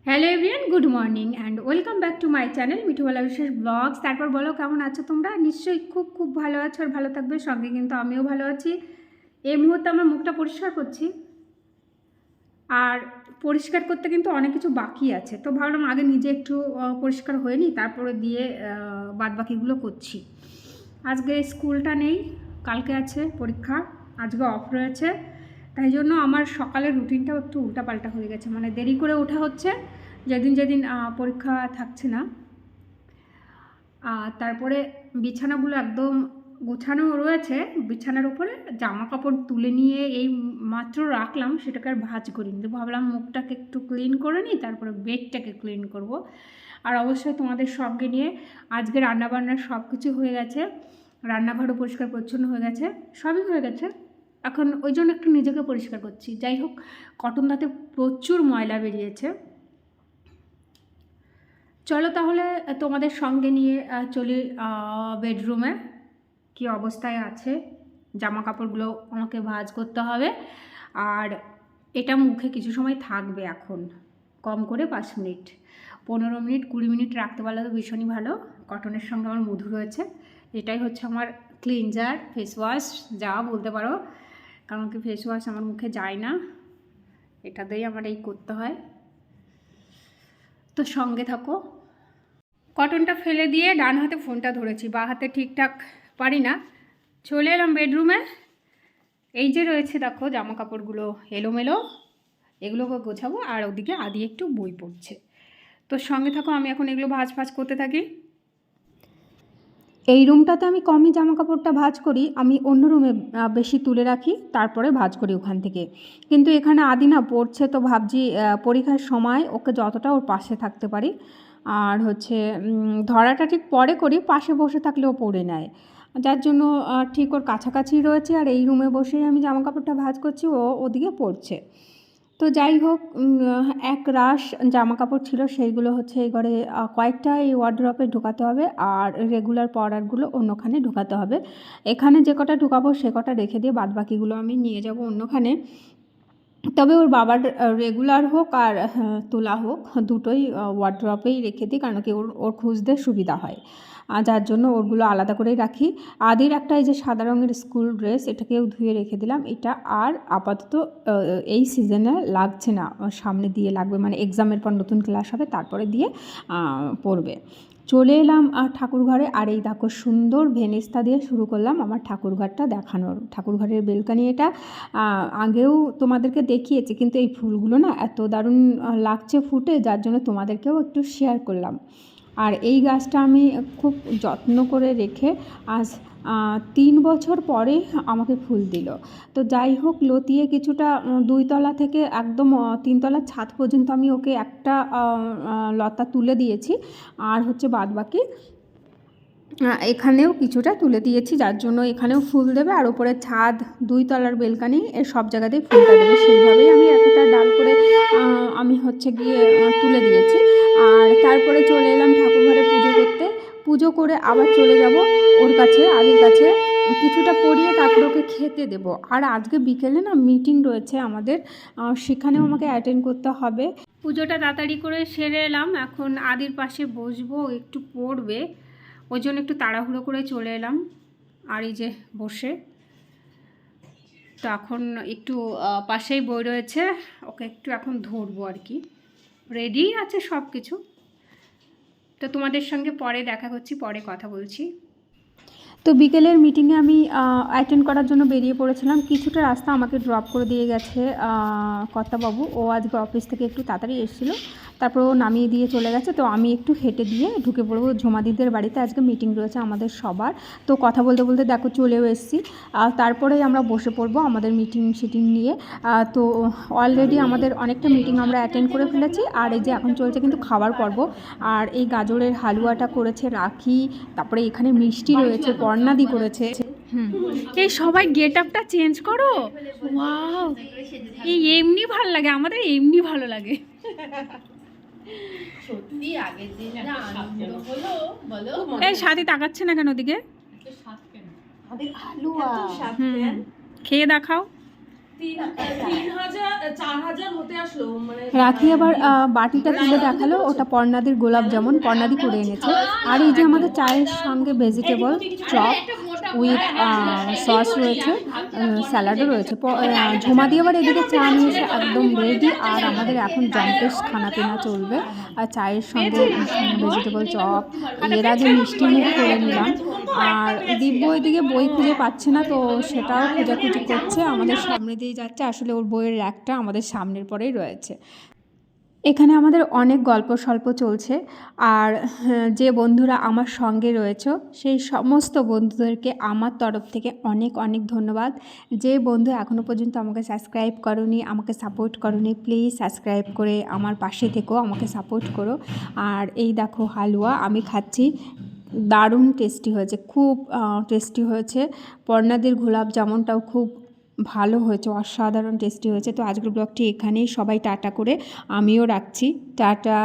Hello everyone, good morning and welcome back to my channel Mithubala Biswas vlogs. তারপর বলো, কেমন আছো তোমরা? নিশ্চয়ই খুব খুব ভালো আছো আর ভালো থাকবে। সঙ্গে কিন্তু আমিও ভালো আছি। এই মুহূর্তে আমার মুখটা পরিষ্কার করছি, আর পরিষ্কার করতে কিন্তু অনেক কিছু বাকি আছে, তো ভাবলাম আগে নিজে একটু পরিষ্কার হয়ে নিই, তারপরে দিয়ে বাদ বাকিগুলো করছি। আজকে স্কুলটা নেই, কালকে আছে পরীক্ষা, আজকে অফ রয়েছে, তাই জন্য আমার সকালের রুটিনটাও একটু উল্টাপাল্টা হয়ে গেছে। মানে দেরি করে ওঠা হচ্ছে যেদিন যেদিন পরীক্ষা থাকছে না। তারপরে বিছানাগুলো একদম গোছানো রয়েছে, বিছানার উপরে জামা কাপড় তুলে নিয়ে এই মাত্র রাখলাম, সেটাকে আর ভাঁজ করিনি। তো ভাবলাম মুখটাকে একটু ক্লিন করে নিই, তারপরে বেডটাকে ক্লিন করব। আর অবশ্যই তোমাদের সঙ্গে নিয়ে আজকে রান্নাবান্নার সব কিছু হয়ে গেছে, রান্নাঘরও পরিষ্কার পরিচ্ছন্ন হয়ে গেছে, সবই হয়ে গেছে। এখন ওই জন্য একটু নিজেকে পরিষ্কার করছি। যাই হোক, কটন দাঁতে প্রচুর ময়লা বেরিয়েছে। চলো তাহলে তোমাদের সঙ্গে নিয়ে চলি বেডরুমে, কি অবস্থায় আছে। জামা কাপড়গুলো আমাকে ভাঁজ করতে হবে, আর এটা মুখে কিছু সময় থাকবে। এখন কম করে 5 মিনিট, 15 মিনিট 20 মিনিট রাখতে পারলে তো ভীষণই ভালো। কটনের সঙ্গে আমার মধু রয়েছে, এটাই হচ্ছে আমার ক্লিনজার, ফেস ওয়াশ যা বলতে পারো, কারণ কি ফেস ওয়াশ আমার মুখে যায় না, এটা দিয়েই আমার এই করতে হয়। তো সঙ্গে থাকো। কটনটা ফেলে দিয়ে ডান হাতে ফোনটা ধরেছি, বা হাতে ঠিকঠাক পারি না। চলে এলাম বেডরুমে। এই যে রয়েছে দেখো জামা কাপড়গুলো এলোমেলো, এগুলোকে গোছাবো। আর ওদিকে আদি একটু বই পড়ছে, তো সঙ্গে থাকো। আমি এখন এগুলো ভাঁজ করতে থাকি। এই রুমটাতে আমি কমই জামা কাপড়টা ভাঁজ করি, আমি অন্য রুমে বেশি তুলে রাখি, তারপরে ভাঁজ করি ওখান থেকে। কিন্তু এখানে আদি না পড়ছে, তো ভাবছি পরীক্ষার সময় ওকে যতটা ওর পাশে থাকতে পারি। আর হচ্ছে ধরাটা ঠিক পরে করি, পাশে বসে থাকলে ও পড়ে নেয়, যার জন্য ঠিক ওর কাছাকাছি রয়েছে। আর এই রুমে বসেই আমি জামা কাপড়টা ভাঁজ করছি, ও ওদিকে পড়ছে। তো যাই হোক, এক রাশ জামা কাপড় ছিল, সেইগুলো হচ্ছে এই ঘরে কয়েকটা এই ওয়ার্ড্রপে ঢোকাতে হবে, আর রেগুলার পরারগুলো অন্যখানে ঢোকাতে হবে। এখানে যে কটা ঢোকাবো সে কটা রেখে দিয়ে বাদবাকিগুলো আমি নিয়ে যাব অন্যখানে। তবে ওর বাবার রেগুলার হোক আর তোলা হোক, দুটোই ওয়ার্ড্রপেই রেখে দিই, কারণ কি ওর খুঁজতে সুবিধা হয়, যার জন্য ওরগুলো আলাদা করেই রাখি। আদির একটা এই যে সাদা রঙের স্কুল ড্রেস, এটাকেও ধুয়ে রেখে দিলাম। এটা আর আপাতত এই সিজনে লাগছে না, সামনে দিয়ে লাগবে, মানে এক্সামের পর নতুন ক্লাস হবে, তারপরে দিয়ে পড়বে। চলে এলাম ঠাকুর ঘরে, আর এই দেখো সুন্দর ভেনিস্তা দিয়ে শুরু করলাম আমার ঠাকুরঘরটা দেখানোর। ঠাকুরঘরের বেলকানি এটা আগেও তোমাদেরকে দেখিয়েছি, কিন্তু এই ফুলগুলো না এত দারুণ লাগছে ফুটে, যার জন্য তোমাদেরকেও একটু শেয়ার করলাম। আর এই গাছটা আমি খুব যত্ন করে রেখে আজ 3 বছর পরে আমাকে ফুল দিল। তো যাই হোক, লতিয়ে কিছুটা 2 তলা থেকে একদম 3 তলার ছাদ পর্যন্ত আমি ওকে একটা লতা তুলে দিয়েছি, আর হচ্ছে বাদবাকি এখানেও কিছুটা তুলে দিয়েছি, যার জন্য এখানেও ফুল দেবে। আর ওপরে ছাদ, 2 তলার বেলকানি, এর সব জায়গাতেই ফুলটা দেবে, সেইভাবেই আমি একটা ডাল করে আমি হচ্ছে গিয়ে তুলে দিয়েছি। আর তারপরে চলে এলাম ঠাকুরঘরে পুজো করতে। পুজো করে আবার চলে যাব ওর কাছে, আদির কাছে, কিছুটা পড়িয়ে তারপর ওকে খেতে দেব। আর আজকে বিকেলে না মিটিং রয়েছে আমাদের, সেখানেও আমাকে অ্যাটেন্ড করতে হবে। পুজোটা তাড়াতাড়ি করে সেরে এলাম, এখন আদির পাশে বসবো, একটু পড়বে, ওই জন্য একটু তাড়াহুড়ো করে চলে এলাম। আর এই যে বসে, তো এখন একটু পাশেই বই রয়েছে, ওকে একটু এখন ধরবো আর কি। রেডি আছে সব কিছু। তো তোমাদের সঙ্গে পরে দেখা করছি, পরে কথা বলছি। তো বিকেলের মিটিংয়ে আমি অ্যাটেন্ড করার জন্য বেরিয়ে পড়েছিলাম। কিছুটা রাস্তা আমাকে ড্রপ করে দিয়ে গেছে কর্তাবাবু, ও আজকে অফিস থেকে একটু তাড়াতাড়ি এসেছিলো, তারপর ও নামিয়ে দিয়ে চলে গেছে। তো আমি একটু হেঁটে দিয়ে ঢুকে পড়বো ঝুমাদিদের বাড়িতে, আজকে মিটিং রয়েছে আমাদের সবার। তো কথা বলতে বলতে দেখো চলেও এসেছি, তারপরেই আমরা বসে পড়বো আমাদের মিটিং নিয়ে। তো অলরেডি আমাদের অনেকটা মিটিং আমরা অ্যাটেন্ড করে ফেলেছি, আর এই যে এখন চলছে কিন্তু খাবার পর্ব। আর এই গাজরের হালুয়াটা করেছে রাখি, তারপরে এখানে মিষ্টি রয়েছে, পর্ণাদি করেছে। এই সবাই গেট আপটা চেঞ্জ করো, ওয়াও, এই এমনি ভালো লাগে, আমাদের এমনি ভালো লাগে। সত্যি আগের দিন একটা আনন্দ হলো, বলো। এই সাথী তাকাচ্ছে না কেন ওদিকে? খেয়ে দেখাও। রাখি আবার বাটিটা তুলে দেখালো, ওটা পর্ণাদির গোলাপ জামুন, পর্ণাদি করে এনেছে। আর এই যে আমাদের চায়ের সঙ্গে ভেজিটেবল চপ উইথ সস রয়েছে, স্যালাডও রয়েছে। ঝুমা দিয়ে আবার এদিকে চা নিয়েছে, একদম রেডি। আর আমাদের এখন জম্পেশ খানাপিনা চলবে, আর চায়ের সঙ্গে ভেজিটেবল চপ। এর আগে মিষ্টি মুখ করে নিলাম। আর দিব্য এদিকে বই খুঁজে পাচ্ছে না, তো সেটাও খোঁজাখুঁজি করছে, আমাদের সামনে দিয়ে যাচ্ছে। আসলে ওর বইয়ের র্যাকটা আমাদের সামনের পরেই রয়েছে। এখানে আমাদের অনেক গল্প স্বল্প চলছে। আর যে বন্ধুরা আমার সঙ্গে রয়েছে সেই সমস্ত বন্ধুদেরকে আমার তরফ থেকে অনেক অনেক ধন্যবাদ। যে বন্ধু এখনও পর্যন্ত আমাকে সাবস্ক্রাইব করোনি, আমাকে সাপোর্ট করোনি, প্লিজ সাবস্ক্রাইব করে আমার পাশে থেকেও আমাকে সাপোর্ট করো। আর এই দেখো হালুয়া আমি খাচ্ছি, দারুণ টেস্টি হয়েছে, খুব টেস্টি হয়েছে। পর্ণাদির গোলাপ জামুনটাও খুব ভালো হয়েছে, অসাধারণ টেস্টি হয়েছে। তো আজকের ব্লগটি এখানেই, সবাই টাটা করে আমিও রাখছি, টাটা।